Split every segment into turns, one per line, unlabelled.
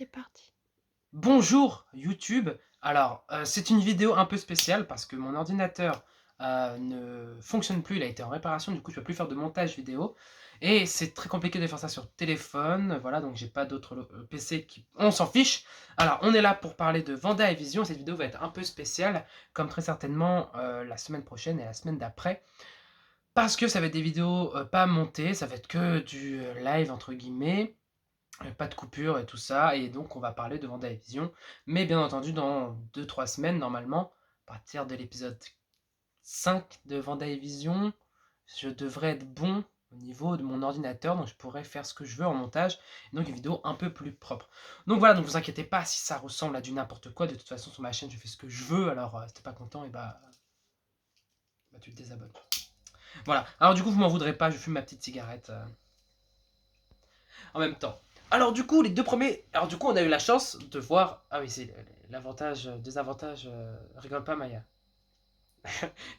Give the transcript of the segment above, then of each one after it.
C'est parti.
Bonjour YouTube. Alors, c'est une vidéo un peu spéciale parce que mon ordinateur ne fonctionne plus, il a été en réparation, du coup je peux plus faire de montage vidéo. Et c'est très compliqué de faire ça sur téléphone, voilà, donc j'ai pas d'autres PC qui... On s'en fiche. Alors, on est là pour parler de Vanda et Vision, cette vidéo va être un peu spéciale, comme très certainement la semaine prochaine et la semaine d'après. Parce que ça va être des vidéos pas montées, ça va être que du live entre guillemets. Pas de coupure et tout ça, et donc on va parler de WandaVision. Mais bien entendu, dans 2-3 semaines, normalement, à partir de l'épisode 5 de WandaVision, je devrais être bon au niveau de mon ordinateur, donc je pourrais faire ce que je veux en montage, et donc une vidéo un peu plus propre. Donc voilà, donc vous inquiétez pas si ça ressemble à du n'importe quoi, de toute façon sur ma chaîne je fais ce que je veux, alors si t'es pas content, et bah tu te désabonnes. Voilà, alors du coup vous m'en voudrez pas, je fume ma petite cigarette en même temps. Alors du coup, les deux premiers... Alors du coup, on a eu la chance de voir... Ah oui, c'est l'avantage, désavantage... Rigole pas, Maya.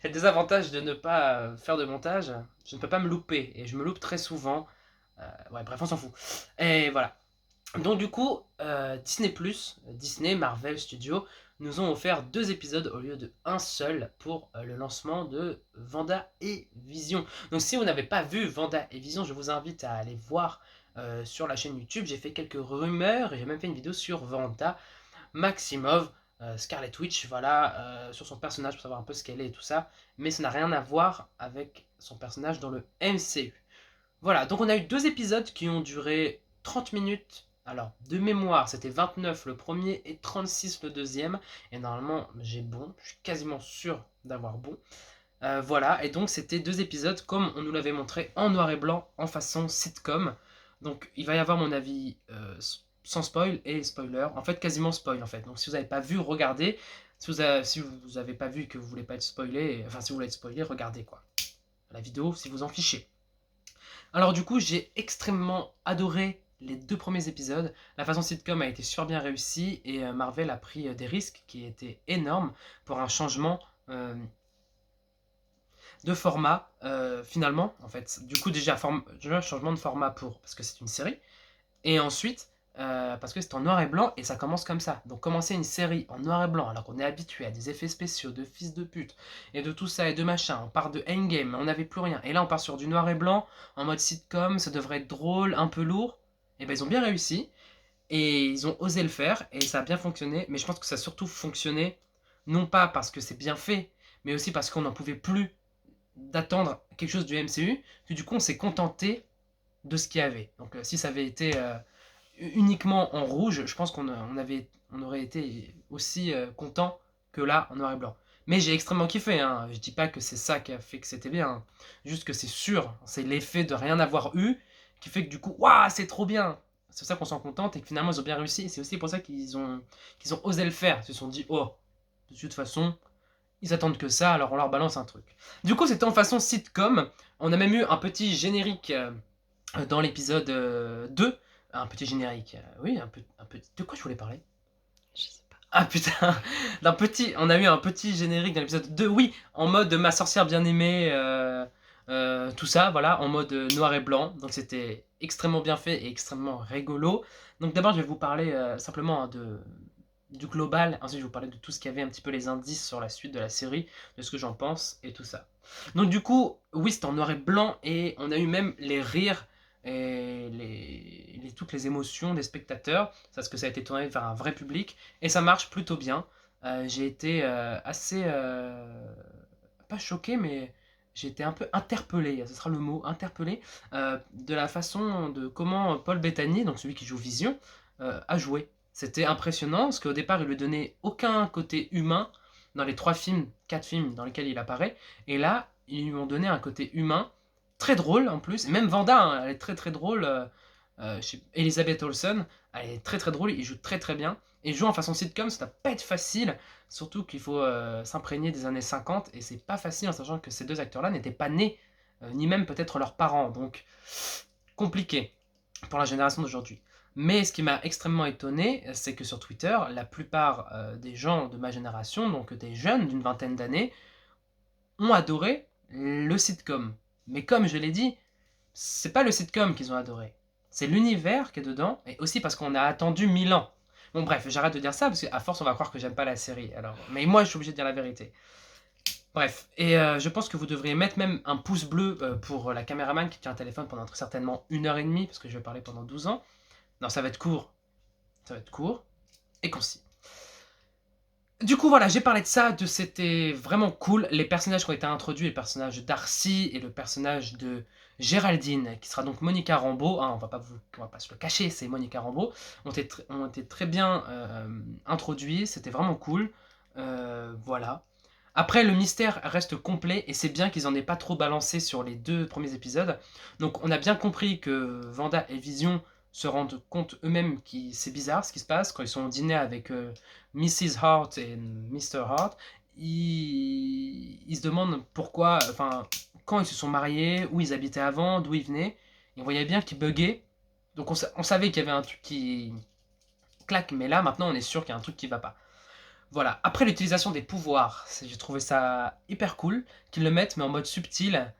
Le désavantage de ne pas faire de montage, je ne peux pas me louper. Et je me loupe très souvent. Ouais, bref, on s'en fout. Et voilà. Donc du coup, Disney+, Disney, Marvel Studios, nous ont offert 2 épisodes au lieu de un seul pour le lancement de Vanda et Vision. Donc si vous n'avez pas vu Vanda et Vision, je vous invite à aller voir sur la chaîne YouTube. J'ai fait quelques rumeurs et j'ai même fait une vidéo sur Vanda Maximov, Scarlet Witch, voilà, sur son personnage pour savoir un peu ce qu'elle est et tout ça. Mais ça n'a rien à voir avec son personnage dans le MCU. Voilà, donc on a eu 2 épisodes qui ont duré 30 minutes. Alors, de mémoire, c'était 29 le premier et 36 le deuxième. Et normalement, j'ai bon, je suis quasiment sûr d'avoir bon. Voilà, et donc c'était 2 épisodes comme on nous l'avait montré en noir et blanc, en façon sitcom. Donc il va y avoir mon avis sans spoil et spoiler. En fait, quasiment spoil en fait. Donc si vous n'avez pas vu, regardez. Si vous avez pas vu et que vous voulez pas être spoilé, enfin si vous voulez être spoilé, regardez quoi. La vidéo si vous en fichez. Alors du coup, j'ai extrêmement adoré les 2 premiers épisodes. La façon sitcom a été super bien réussie et Marvel a pris des risques qui étaient énormes pour un changement de format finalement en fait. Du coup déjà changement de format pour parce que c'est une série et ensuite parce que c'est en noir et blanc et ça commence comme ça. Donc commencer une série en noir et blanc alors qu'on est habitué à des effets spéciaux de fils de pute et de tout ça et de machin. On part de Endgame, on n'avait plus rien et là on part sur du noir et blanc en mode sitcom, ça devrait être drôle, un peu lourd. Et ben ils ont bien réussi et ils ont osé le faire et ça a bien fonctionné. Mais je pense que ça a surtout fonctionné non pas parce que c'est bien fait, mais aussi parce qu'on n'en pouvait plus d'attendre quelque chose du MCU, que du coup on s'est contenté de ce qu'il y avait. Donc si ça avait été uniquement en rouge, je pense on aurait été aussi content que là en noir et blanc. Mais j'ai extrêmement kiffé, hein. Je dis pas que c'est ça qui a fait que c'était bien, hein. Juste que c'est sûr, c'est l'effet de rien avoir eu qui fait que du coup, waouh, c'est trop bien. C'est pour ça qu'on s'en contente et que finalement ils ont bien réussi. C'est aussi pour ça qu'ils ont osé le faire. Ils se sont dit, oh, de toute façon, ils attendent que ça, alors on leur balance un truc. Du coup, c'était en façon sitcom. On a même eu un petit générique dans l'épisode 2. Un petit générique. Oui, un petit. De quoi je voulais parler?
Je sais pas.
Ah putain, on a eu un petit générique dans l'épisode 2, oui, en mode ma sorcière bien aimée, tout ça, voilà, en mode noir et blanc. Donc c'était extrêmement bien fait et extrêmement rigolo. Donc d'abord, je vais vous parler simplement hein, du global. Ensuite, je vais vous parler de tout ce qu'il y avait, un petit peu les indices sur la suite de la série, de ce que j'en pense et tout ça. Donc du coup, oui, c'était en noir et blanc et on a eu même les rires et toutes les émotions des spectateurs, parce que ça a été tourné vers un vrai public et ça marche plutôt bien. J'ai été assez pas choqué, mais j'ai été un peu interpellé, ce sera le mot, interpellé de la façon de comment Paul Bettany, donc celui qui joue Vision, a joué. C'était impressionnant parce qu'au départ il lui donnait aucun côté humain dans les 4 films dans lesquels il apparaît, et là ils lui ont donné un côté humain très drôle en plus, et même Vanda, hein, elle est très très drôle. Elizabeth Olsen, elle est très très drôle, il joue très très bien. Et jouer en façon sitcom, ça doit pas être facile, surtout qu'il faut s'imprégner des années 50, et c'est pas facile en sachant que ces 2 acteurs-là n'étaient pas nés, ni même peut-être leurs parents, donc compliqué pour la génération d'aujourd'hui. Mais ce qui m'a extrêmement étonné, c'est que sur Twitter, la plupart des gens de ma génération, donc des jeunes d'une vingtaine d'années, ont adoré le sitcom. Mais comme je l'ai dit, c'est pas le sitcom qu'ils ont adoré. c'est l'univers qui est dedans, et aussi parce qu'on a attendu 1000 ans. Bon bref, j'arrête de dire ça, parce qu'à force on va croire que j'aime pas la série. Alors, mais moi je suis obligé de dire la vérité. Bref, et je pense que vous devriez mettre même un pouce bleu pour la caméraman qui tient un téléphone pendant très certainement 1h30, parce que je vais parler pendant 12 ans. Non, ça va être court. Ça va être court et concis. Du coup, voilà, j'ai parlé de ça, c'était vraiment cool. Les personnages qui ont été introduits, le personnage d'Arcy et le personnage de Géraldine, qui sera donc Monica Rambeau, hein, on va pas se le cacher, c'est Monica Rambeau, ont été très bien introduits, c'était vraiment cool. Voilà. Après, le mystère reste complet et c'est bien qu'ils en aient pas trop balancé sur les 2 premiers épisodes. Donc, on a bien compris que Vanda et Vision se rendent compte eux-mêmes que c'est bizarre ce qui se passe quand ils sont au dîner avec Mrs. Hart et Mr. Hart. Ils se demandent pourquoi, enfin, quand ils se sont mariés, où ils habitaient avant, d'où ils venaient. Et on voyait bien qu'ils buggaient. Donc, on savait qu'il y avait un truc qui claque, mais là, maintenant, on est sûr qu'il y a un truc qui va pas. Voilà. Après l'utilisation des pouvoirs, j'ai trouvé ça hyper cool qu'ils le mettent, mais en mode subtil.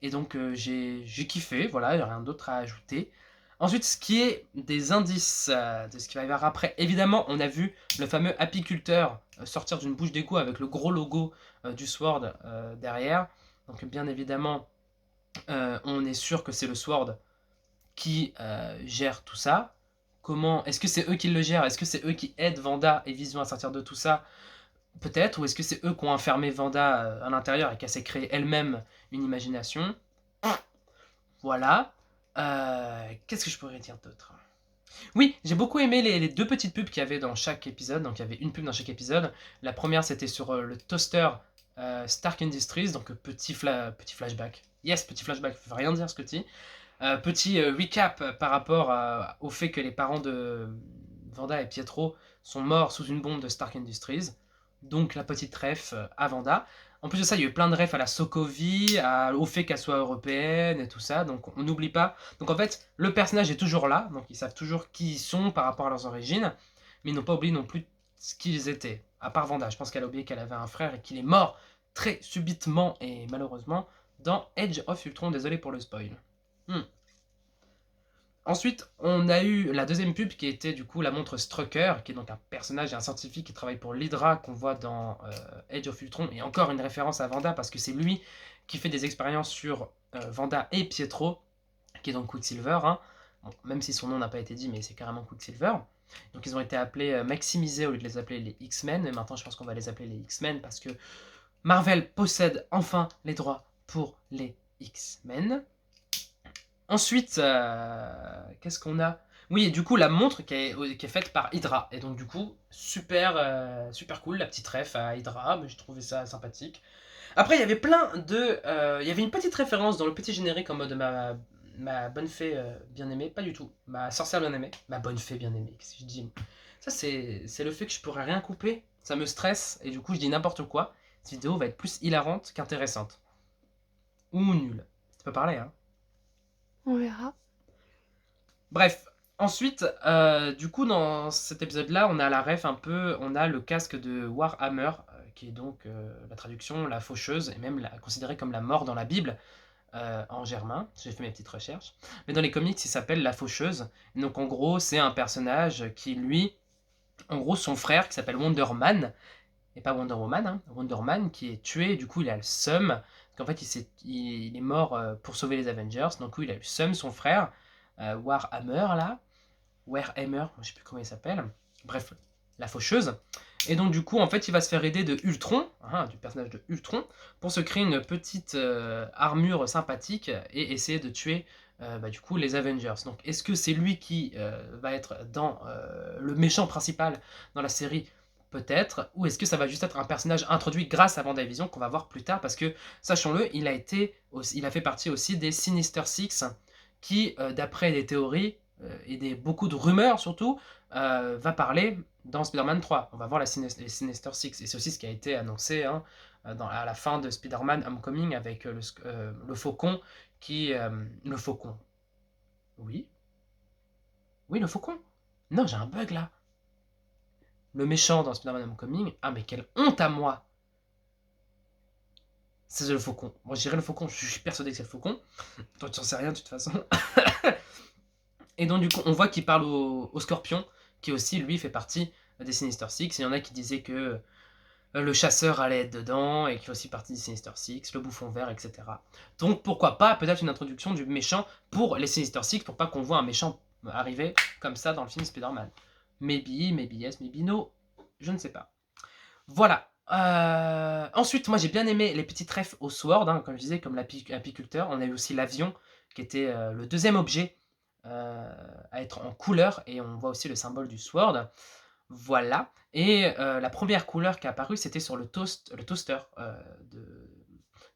Et donc j'ai kiffé, voilà, il n'y a rien d'autre à ajouter. Ensuite, ce qui est des indices de ce qui va y avoir après, évidemment, on a vu le fameux apiculteur sortir d'une bouche d'égout avec le gros logo du Sword derrière. Donc bien évidemment, on est sûr que c'est le Sword qui gère tout ça. Comment est-ce que c'est eux qui le gèrent? Est-ce que c'est eux qui aident Vanda et Vision à sortir de tout ça? Peut-être. Ou est-ce que c'est eux qui ont enfermé Vanda à l'intérieur et qu'elle s'est créée elle-même une imagination? Voilà. Qu'est-ce que je pourrais dire d'autre? Oui, j'ai beaucoup aimé les 2 petites pubs qu'il y avait dans chaque épisode. Donc il y avait une pub dans chaque épisode. La première c'était sur le toaster Stark Industries, donc petit flashback. Yes, petit flashback, ça veut rien dire ce que tu dis. Petit recap par rapport au fait que les parents de Vanda et Pietro sont morts sous une bombe de Stark Industries. Donc la petite ref à Vanda. En plus de ça, il y a eu plein de refs à la Sokovie, au fait qu'elle soit européenne et tout ça, donc on n'oublie pas. Donc en fait, le personnage est toujours là, donc ils savent toujours qui ils sont par rapport à leurs origines, mais ils n'ont pas oublié non plus ce qu'ils étaient. À part Vanda, je pense qu'elle a oublié qu'elle avait un frère et qu'il est mort très subitement et malheureusement dans Age of Ultron, désolé pour le spoil. Ensuite, on a eu la deuxième pub qui était du coup la montre Strucker, qui est donc un personnage et un scientifique qui travaille pour l'Hydra qu'on voit dans Age of Ultron, et encore une référence à Vanda parce que c'est lui qui fait des expériences sur Vanda et Pietro, qui est donc Quicksilver, hein. Bon, même si son nom n'a pas été dit, mais c'est carrément Quicksilver. Donc ils ont été appelés maximisés au lieu de les appeler les X-Men, et maintenant je pense qu'on va les appeler les X-Men parce que Marvel possède enfin les droits pour les X-Men. Ensuite, qu'est-ce qu'on a? Oui, et du coup, la montre qui est faite par Hydra. Et donc, du coup, super cool, la petite ref à Hydra. Mais j'ai trouvé ça sympathique. Après, il y avait plein de. Il y avait une petite référence dans le petit générique en mode ma bonne fée bien aimée. Pas du tout. Ma sorcière bien aimée. Ma bonne fée bien aimée. Qu'est-ce que je dis? Ça, c'est le fait que je pourrais rien couper. Ça me stresse. Et du coup, je dis n'importe quoi. Cette vidéo va être plus hilarante qu'intéressante. Ou nulle. Tu peux parler, hein?
On verra.
Bref, ensuite, du coup, dans cet épisode-là, on a la ref un peu, on a le casque de Warhammer, qui est donc la traduction, la faucheuse, et même considérée comme la mort dans la Bible, en germain. J'ai fait mes petites recherches. Mais dans les comics, il s'appelle la faucheuse. Et donc, en gros, c'est un personnage qui, lui, en gros, son frère, qui s'appelle Wonder Man, et pas Wonder Woman, hein, Wonder Man, qui est tué, du coup, il a le seum. Parce qu'en fait, il est mort pour sauver les Avengers. Donc, il a eu le seum, son frère, Warhammer, là. Warhammer, je sais plus comment il s'appelle. Bref, la faucheuse. Et donc du coup, en fait, il va se faire aider de Ultron, hein, du personnage de Ultron, pour se créer une petite armure sympathique et essayer de tuer du coup les Avengers. Donc est-ce que c'est lui qui va être dans le méchant principal dans la série? Peut-être. Ou est-ce que ça va juste être un personnage introduit grâce à WandaVision qu'on va voir plus tard? Parce que, sachons-le, il a fait partie aussi des Sinister Six qui, d'après des théories, et beaucoup de rumeurs surtout, va parler dans Spider-Man 3. On va voir les Sinister Six. Et c'est aussi ce qui a été annoncé hein, à la fin de Spider-Man Homecoming avec le faucon qui... le faucon. Oui. Oui, le faucon. Non, j'ai un bug là. Le méchant dans Spider-Man Homecoming. Ah, mais quelle honte à moi. C'est le faucon. Moi, je dirais le faucon. Je suis persuadé que c'est le faucon. Toi, tu n'en sais rien de toute façon. Et donc du coup, on voit qu'il parle au Scorpion, qui aussi, lui, fait partie des Sinister Six. Il y en a qui disaient que le chasseur allait être dedans, et qui fait aussi partie des Sinister Six, le bouffon vert, etc. Donc pourquoi pas, peut-être une introduction du méchant pour les Sinister Six, pour pas qu'on voit un méchant arriver comme ça dans le film Spider-Man. Maybe, maybe yes, maybe no, je ne sais pas. Voilà. Ensuite, moi j'ai bien aimé les petites refs au Sword, hein, comme je disais, comme l'apiculteur. On a eu aussi l'avion, qui était le deuxième objet à être en couleur, et on voit aussi le symbole du Sword. Voilà. Et la première couleur qui est apparue, c'était sur le toaster de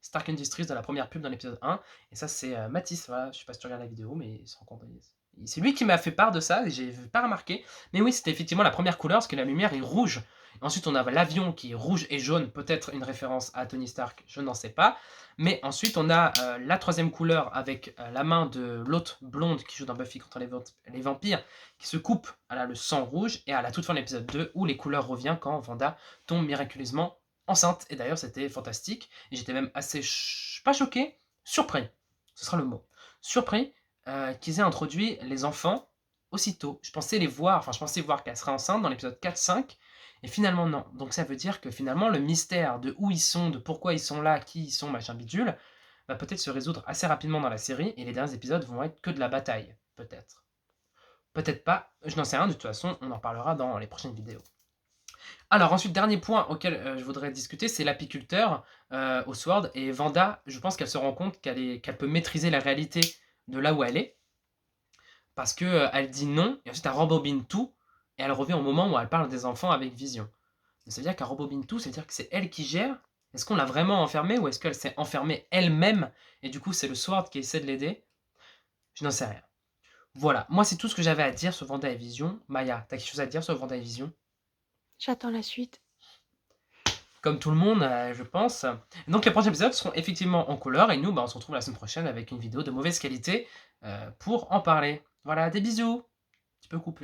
Stark Industries dans la première pub dans l'épisode 1. Et ça, c'est Mathis. Voilà. Je sais pas si tu regardes la vidéo, mais il se rend compte. C'est lui qui m'a fait part de ça, et j'ai pas remarqué. Mais oui, c'était effectivement la première couleur, parce que la lumière est rouge. Ensuite, on a l'avion qui est rouge et jaune, peut-être une référence à Tony Stark, je n'en sais pas. Mais ensuite, on a la troisième couleur avec la main de l'autre blonde qui joue dans Buffy contre les vampires, qui se coupe le sang rouge, et à la toute fin de l'épisode 2, où les couleurs reviennent quand Wanda tombe miraculeusement enceinte. Et d'ailleurs, c'était fantastique. Et j'étais même assez, pas choqué, surpris. Ce sera le mot. Surpris qu'ils aient introduit les enfants aussitôt. Je pensais voir qu'elle serait enceinte dans l'épisode 4-5, et finalement non. Donc ça veut dire que finalement le mystère de où ils sont, de pourquoi ils sont là, qui ils sont, machin bidule, va peut-être se résoudre assez rapidement dans la série, et les derniers épisodes vont être que de la bataille, peut-être. Peut-être pas, je n'en sais rien, de toute façon, on en parlera dans les prochaines vidéos. Alors ensuite, dernier point auquel je voudrais discuter, c'est l'apiculteur au Sword, et Wanda, je pense qu'elle se rend compte qu'elle peut maîtriser la réalité de là où elle est, parce que elle dit non, et ensuite elle rembobine tout, et elle revient au moment où elle parle des enfants avec Vision. Ça veut dire qu'elle rembobine tout, ça veut dire que c'est elle qui gère. Est-ce qu'on l'a vraiment enfermée, ou est-ce qu'elle s'est enfermée elle-même, et du coup c'est le Sword qui essaie de l'aider? Je n'en sais rien. Voilà, moi c'est tout ce que j'avais à dire sur Wanda et Vision. Maya, t'as quelque chose à dire sur Wanda et Vision?
J'attends la suite.
Comme tout le monde, je pense. Donc les prochains épisodes seront effectivement en couleur, et nous, on se retrouve la semaine prochaine avec une vidéo de mauvaise qualité pour en parler. Voilà, des bisous. Tu peux couper.